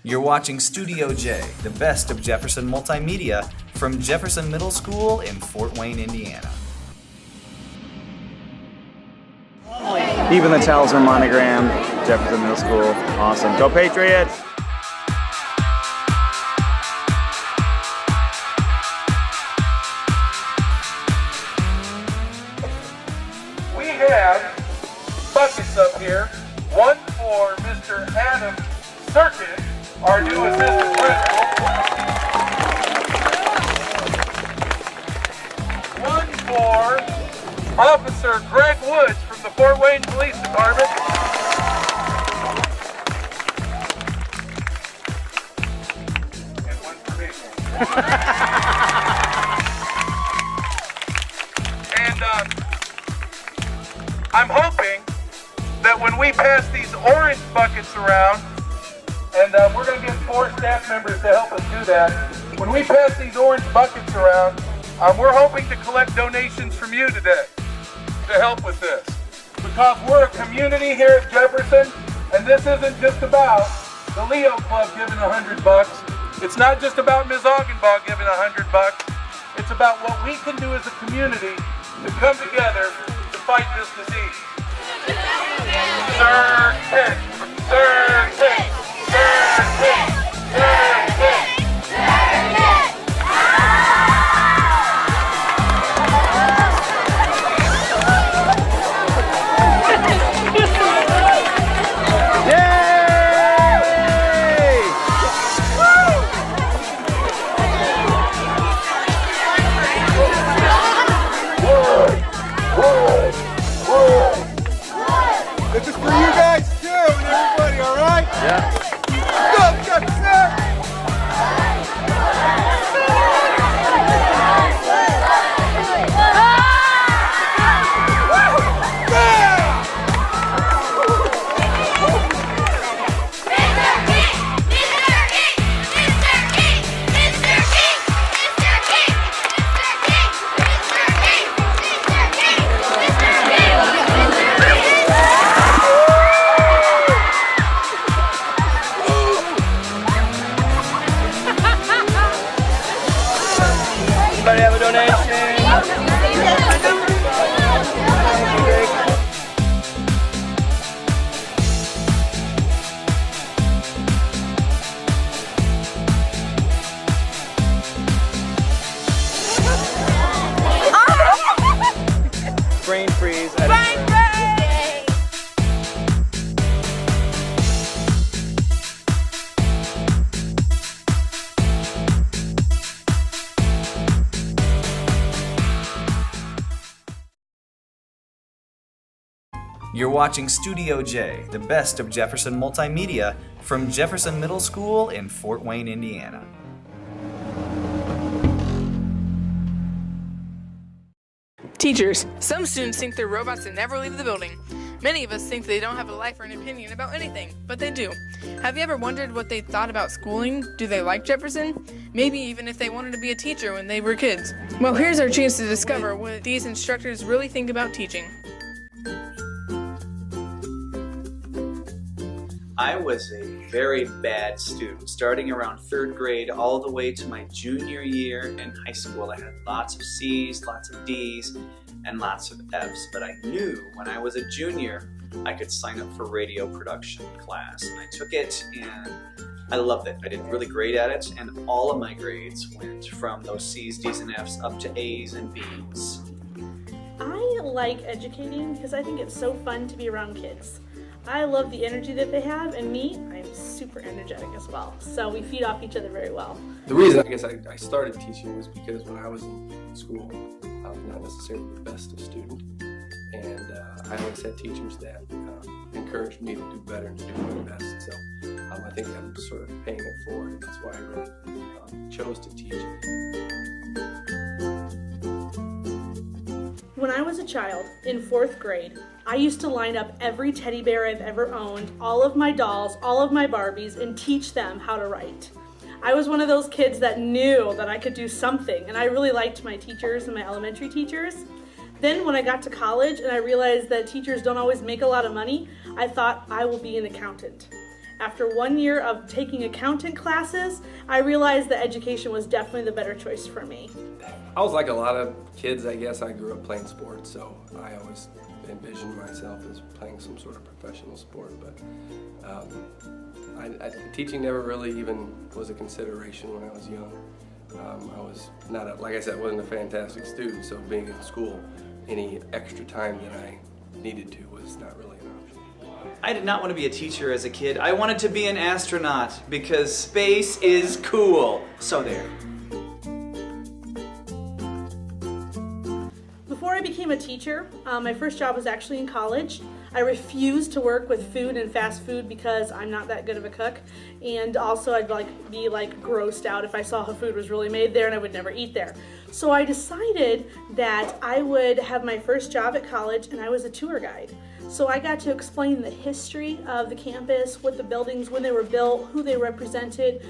You're watching Studio J, the best of Jefferson Multimedia from Jefferson Middle School in Fort Wayne, Indiana. Even the towels are monogrammed. Jefferson Middle School, awesome. Go Patriots! We have buckets up here. One for Mr. Adam Circuit, our new assistant principal. One for Officer Greg Woods from the Fort Wayne Police Department. And one for me. And I'm hoping that when we pass these orange buckets around, and we're going to get 4 staff members to help us do that. When we pass these orange buckets around, we're hoping to collect donations from you today to help with this. Because we're a community here at Jefferson, and this isn't just about the Leo Club giving $100. It's not just about Ms. Augenbaugh giving $100. It's about what we can do as a community to come together to fight this disease. Circuit! Circuit! Circuit! Circuit! This is for you guys too, and everybody, all right? Yeah. Go, Jefferson! Anybody have a donation? Brain freeze. You're watching Studio J, the best of Jefferson Multimedia from Jefferson Middle School in Fort Wayne, Indiana. Teachers. Some students think they're robots that never leave the building. Many of us think they don't have a life or an opinion about anything, but they do. Have you ever wondered what they thought about schooling? Do they like Jefferson? Maybe even if they wanted to be a teacher when they were kids. Well, here's our chance to discover what these instructors really think about teaching. I was a very bad student, starting around 3rd grade all the way to my junior year in high school. I had lots of C's, lots of D's, and lots of F's, but I knew when I was a junior I could sign up for radio production class, and I took it and I loved it. I did really great at it, and all of my grades went from those C's, D's, and F's up to A's and B's. I like educating because I think it's so fun to be around kids. I love the energy that they have, and me, I'm super energetic as well. So we feed off each other very well. The reason I guess I started teaching was because when I was in school, I was not necessarily the best of student. And I always had teachers that encouraged me to do better and to do my best. So I think I'm sort of paying it forward, and that's why I really chose to teach. When I was a child, in 4th grade, I used to line up every teddy bear I've ever owned, all of my dolls, all of my Barbies, and teach them how to write. I was one of those kids that knew that I could do something, and I really liked my teachers and my elementary teachers. Then when I got to college and I realized that teachers don't always make a lot of money, I thought I will be an accountant. After 1 year of taking accountant classes, I realized that education was definitely the better choice for me. I was like a lot of kids, I guess. I grew up playing sports, so I always envisioned myself as playing some sort of professional sport, but teaching never really even was a consideration when I was young. I was not, like I said, wasn't a fantastic student, so being in school, any extra time that I needed to was not really an option. I did not want to be a teacher as a kid. I wanted to be an astronaut because space is cool. So there. Before I became a teacher, my first job was actually in college. I refused to work with food and fast food because I'm not that good of a cook, and also I'd be grossed out if I saw how food was really made there, and I would never eat there. So I decided that I would have my first job at college, and I was a tour guide. So I got to explain the history of the campus, what the buildings, when they were built, who they represented,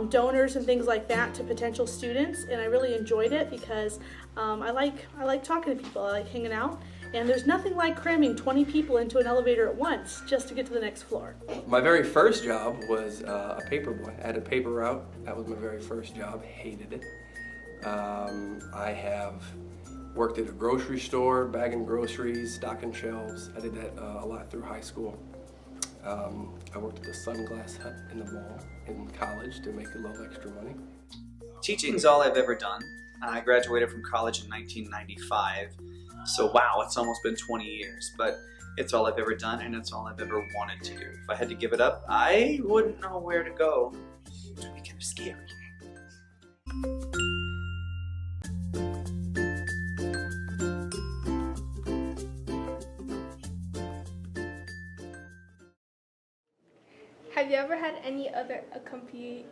donors and things like that to potential students, and I really enjoyed it because I like talking to people, I like hanging out, and there's nothing like cramming 20 people into an elevator at once just to get to the next floor. My very first job was a paper boy. I had a paper route. That was my very first job. Hated it. I have worked at a grocery store, bagging groceries, stocking shelves. I did that a lot through high school. I worked at the Sunglass Hut in the mall in college to make a little extra money. Teaching's all I've ever done. I graduated from college in 1995. So wow, it's almost been 20 years, but it's all I've ever done and it's all I've ever wanted to do. If I had to give it up, I wouldn't know where to go. It would be kind of scary. Have you ever had any other accompaniment?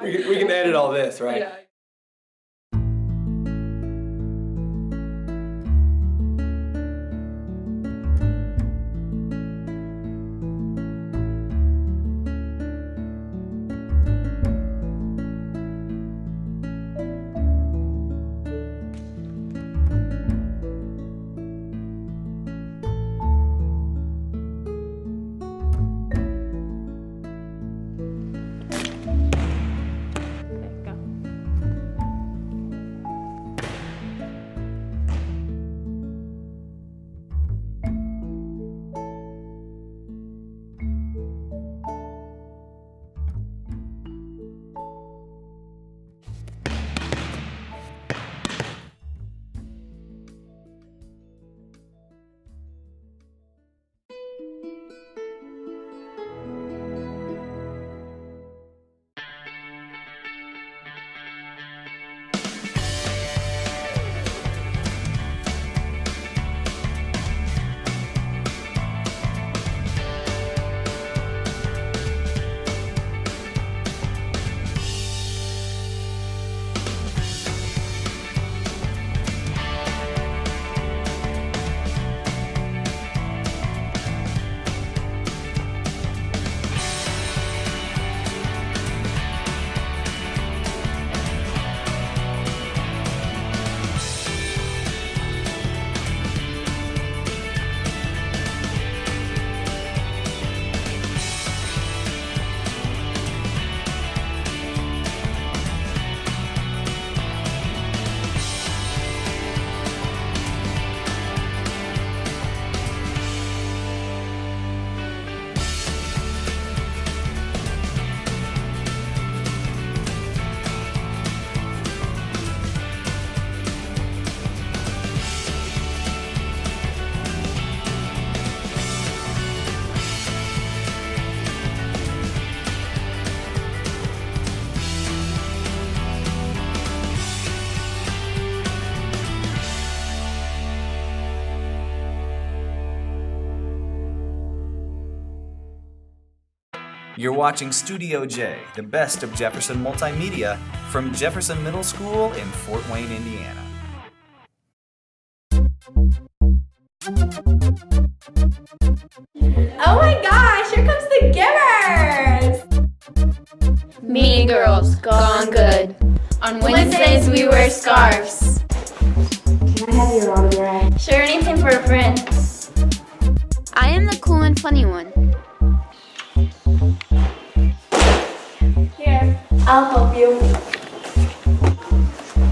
We can edit all this, right? Yeah. You're watching Studio J, the best of Jefferson Multimedia from Jefferson Middle School in Fort Wayne, Indiana. Oh my gosh, here comes the Givers! Mean Girls, Gone Good. On Wednesdays we wear scarves. Can I have your autograph? Sure, anything for a friend. I am the cool and funny one. Here, I'll help you.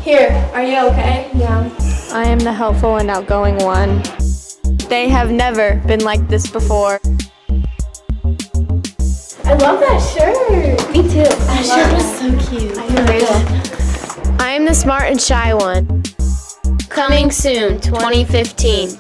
Here, are you okay? Yeah, I am the helpful and outgoing one. They have never been like this before. I love that shirt. Me too. That shirt was so cute. I am the smart and shy one. Coming soon, 2015.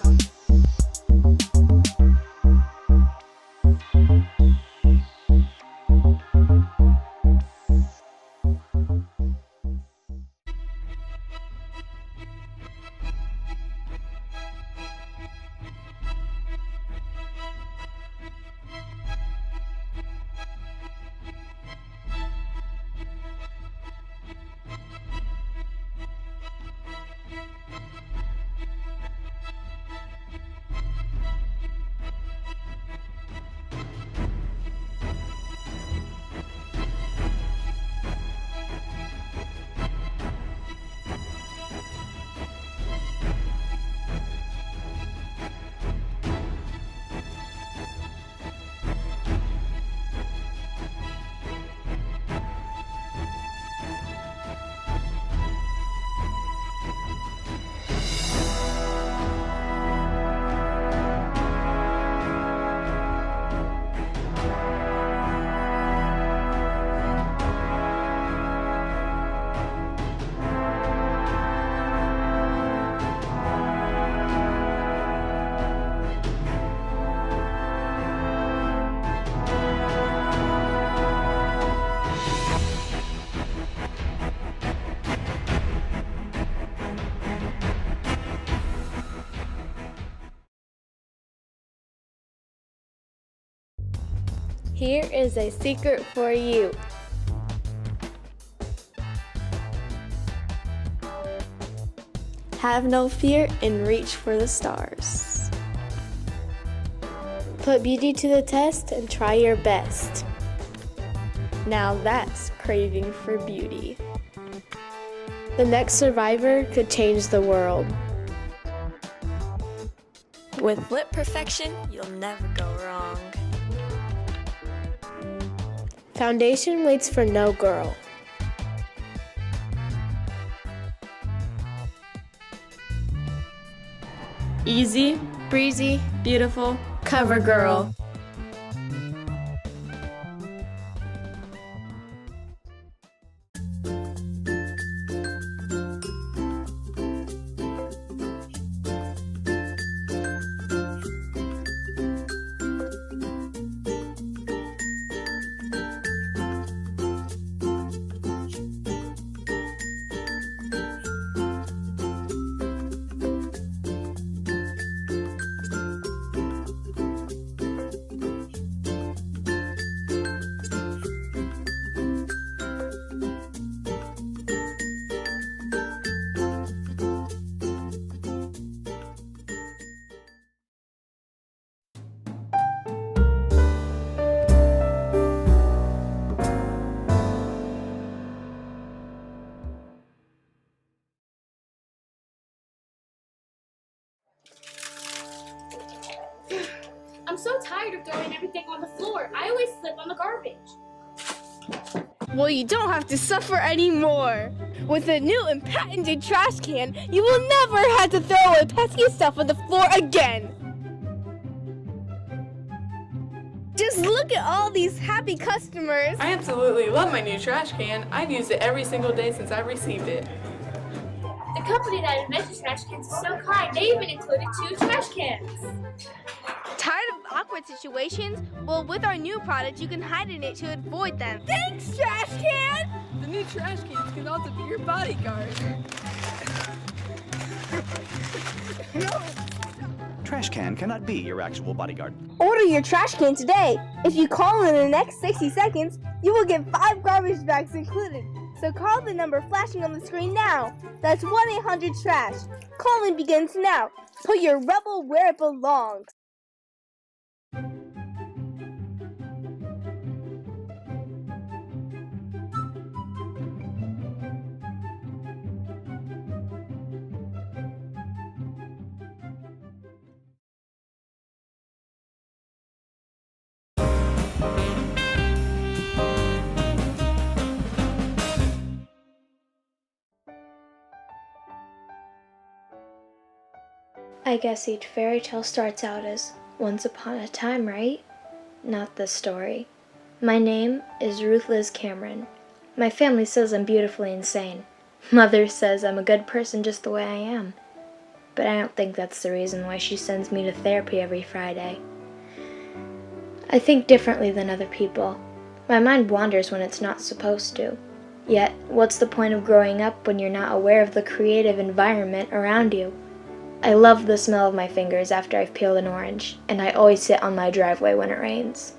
Here is a secret for you. Have no fear and reach for the stars. Put beauty to the test and try your best. Now that's craving for beauty. The next survivor could change the world. With lip perfection, you'll never go wrong. Foundation waits for no girl. Easy, Breezy, beautiful, Covergirl. I'm so tired of throwing everything on the floor. I always slip on the garbage. Well, you don't have to suffer anymore. With a new and patented trash can, you will never have to throw away pesky stuff on the floor again. Just look at all these happy customers. I absolutely love my new trash can. I've used it every single day since I received it. The company that invented trash cans is so kind. They even included 2 trash cans. Tired of awkward situations? Well, with our new product, you can hide in it to avoid them. Thanks, trash can! The new trash cans can also be your bodyguard. Trashcan cannot be your actual bodyguard. Order your trash can today. If you call in the next 60 seconds, you will get 5 garbage bags included. So call the number flashing on the screen now. That's 1-800-TRASH. Calling begins now. Put your rubble where it belongs. I guess each fairy tale starts out as once upon a time, right? Not this story. My name is Ruth Liz Cameron. My family says I'm beautifully insane. Mother says I'm a good person just the way I am. But I don't think that's the reason why she sends me to therapy every Friday. I think differently than other people. My mind wanders when it's not supposed to. Yet, what's the point of growing up when you're not aware of the creative environment around you? I love the smell of my fingers after I've peeled an orange, and I always sit on my driveway when it rains.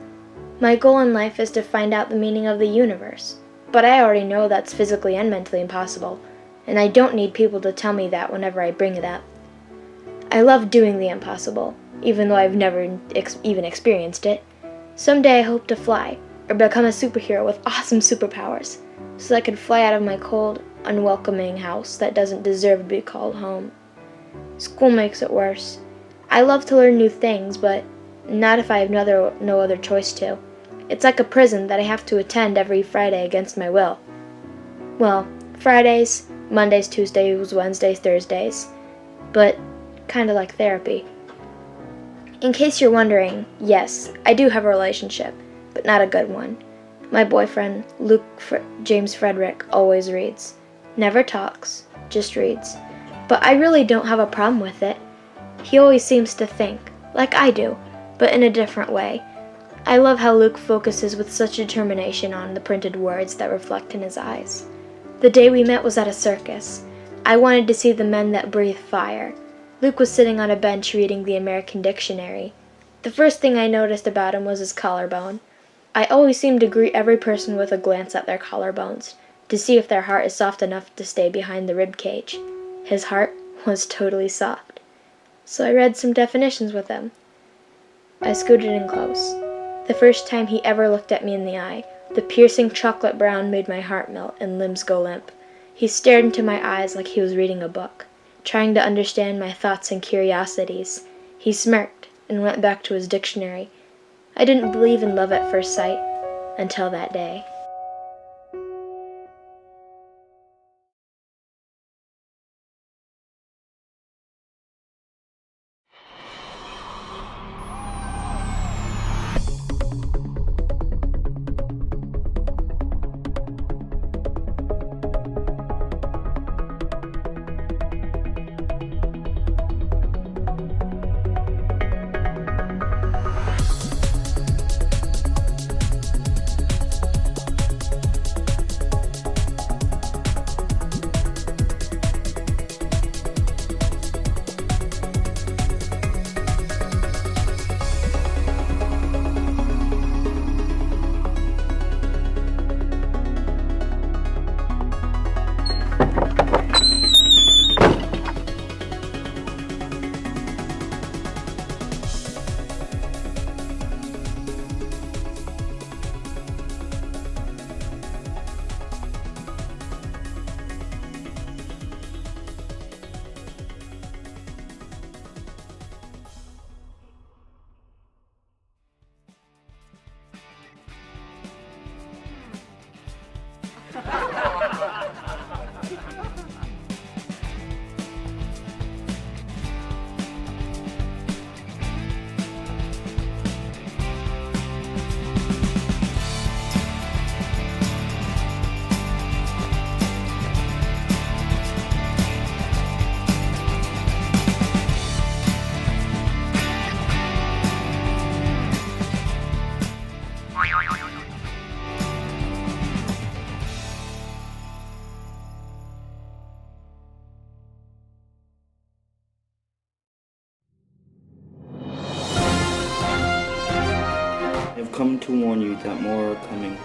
My goal in life is to find out the meaning of the universe, but I already know that's physically and mentally impossible, and I don't need people to tell me that whenever I bring it up. I love doing the impossible, even though I've never even experienced it. Someday I hope to fly, or become a superhero with awesome superpowers, so I can fly out of my cold, unwelcoming house that doesn't deserve to be called home. School makes it worse. I love to learn new things, but not if I have no other choice to. It's like a prison that I have to attend every Friday against my will. Well, Fridays, Mondays, Tuesdays, Wednesdays, Thursdays, but kind of like therapy. In case you're wondering, yes, I do have a relationship, but not a good one. My boyfriend, James Frederick, always reads. Never talks, just reads. But I really don't have a problem with it. He always seems to think, like I do, but in a different way. I love how Luke focuses with such determination on the printed words that reflect in his eyes. The day we met was at a circus. I wanted to see the men that breathe fire. Luke was sitting on a bench reading the American Dictionary. The first thing I noticed about him was his collarbone. I always seem to greet every person with a glance at their collarbones, to see if their heart is soft enough to stay behind the rib cage. His heart was totally soft. So I read some definitions with him. I scooted in close. The first time he ever looked at me in the eye, the piercing chocolate brown made my heart melt and limbs go limp. He stared into my eyes like he was reading a book, trying to understand my thoughts and curiosities. He smirked and went back to his dictionary. I didn't believe in love at first sight until that day. I've come to warn you that more are coming.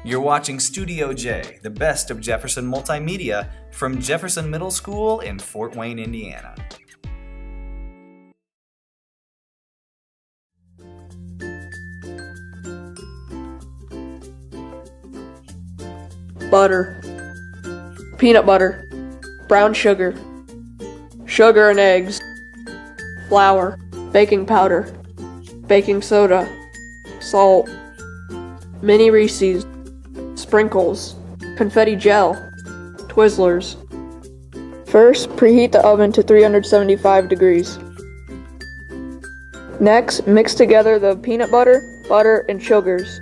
You're watching Studio J, the best of Jefferson Multimedia from Jefferson Middle School in Fort Wayne, Indiana. Butter, peanut butter, brown sugar, sugar and eggs, flour, baking powder, baking soda, salt, mini Reese's, sprinkles, confetti gel, Twizzlers. First, preheat the oven to 375 degrees. Next, mix together the peanut butter, butter, and sugars.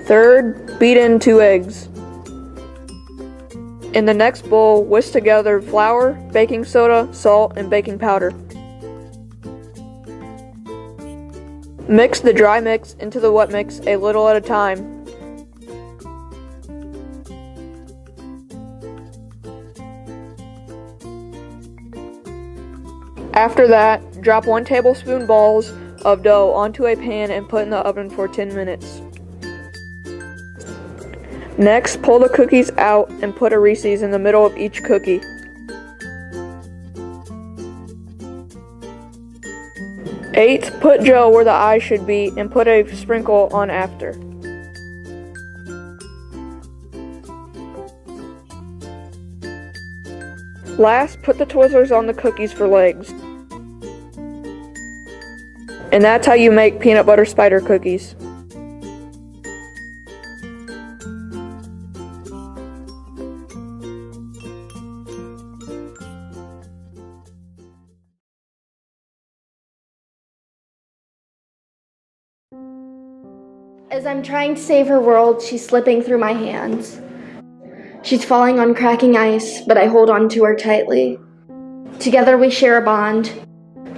Third, beat in 2 eggs. In the next bowl, whisk together flour, baking soda, salt, and baking powder. Mix the dry mix into the wet mix a little at a time. After that, drop 1 tablespoon balls of dough onto a pan and put in the oven for 10 minutes. Next, pull the cookies out and put a Reese's in the middle of each cookie. Eighth, put gel where the eyes should be and put a sprinkle on after. Last, put the Twizzlers on the cookies for legs. And that's how you make peanut butter spider cookies. As I'm trying to save her world, she's slipping through my hands. She's falling on cracking ice, but I hold on to her tightly. Together we share a bond.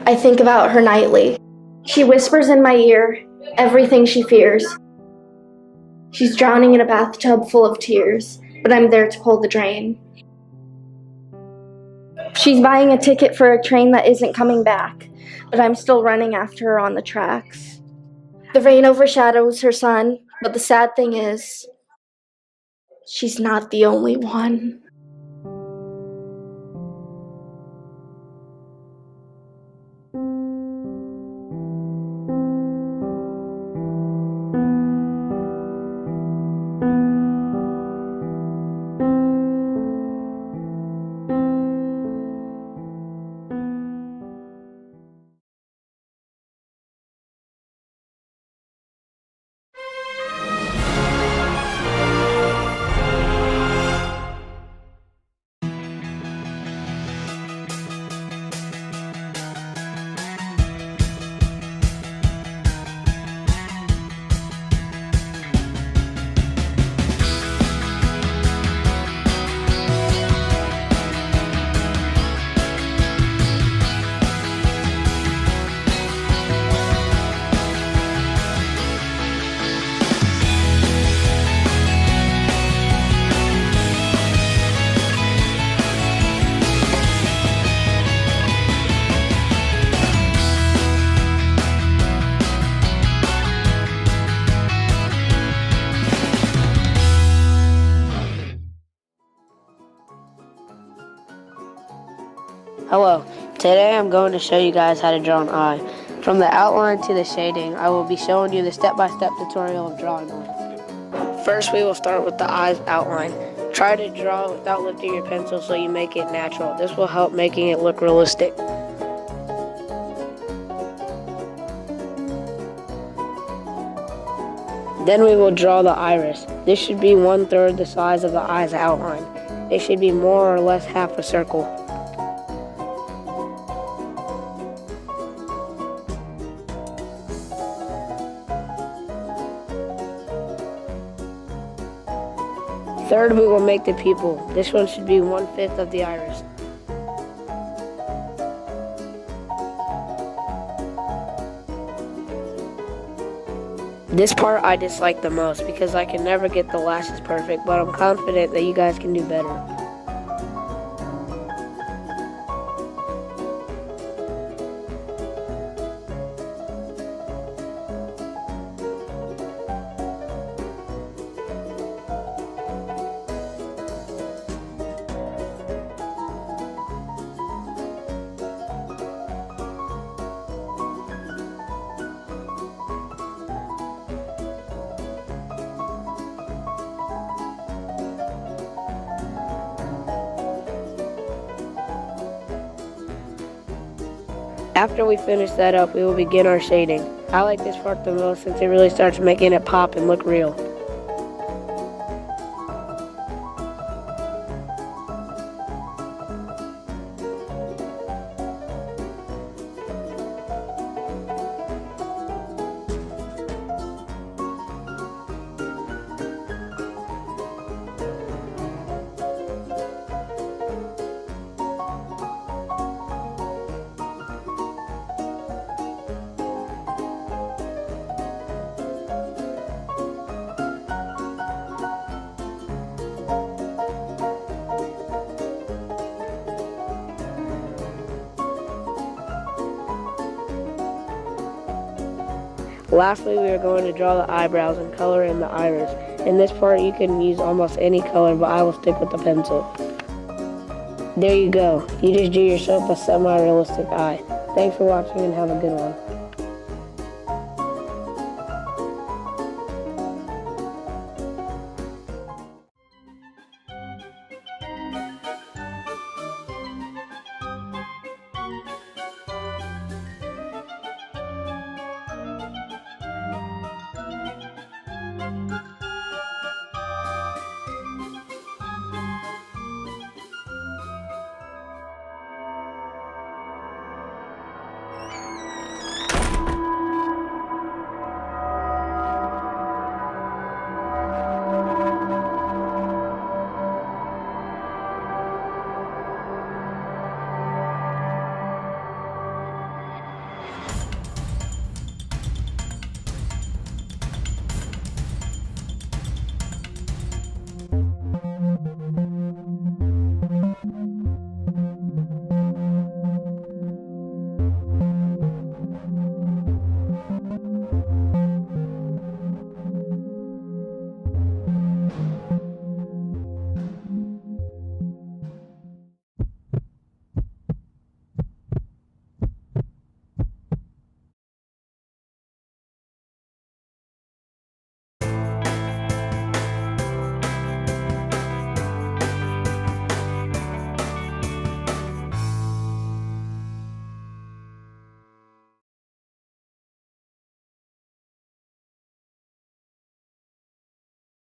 I think about her nightly. She whispers in my ear everything she fears. She's drowning in a bathtub full of tears, but I'm there to pull the drain. She's buying a ticket for a train that isn't coming back, but I'm still running after her on the tracks. The rain overshadows her sun, but the sad thing is, she's not the only one. Hello, today I'm going to show you guys how to draw an eye. From the outline to the shading, I will be showing you the step-by-step tutorial of drawing one. First, we will start with the eye's outline. Try to draw without lifting your pencil so you make it natural. This will help making it look realistic. Then we will draw the iris. This should be 1/3 the size of the eye's outline. It should be more or less half a circle. Third, we will make the pupil. This one should be 1/5 of the iris. This part I dislike the most because I can never get the lashes perfect, but I'm confident that you guys can do better. After we finish that up, we will begin our shading. I like this part the most since it really starts making it pop and look real. Lastly, we are going to draw the eyebrows and color in the iris. In this part, you can use almost any color, but I will stick with the pencil. There you go. You just drew yourself a semi-realistic eye. Thanks for watching and have a good one.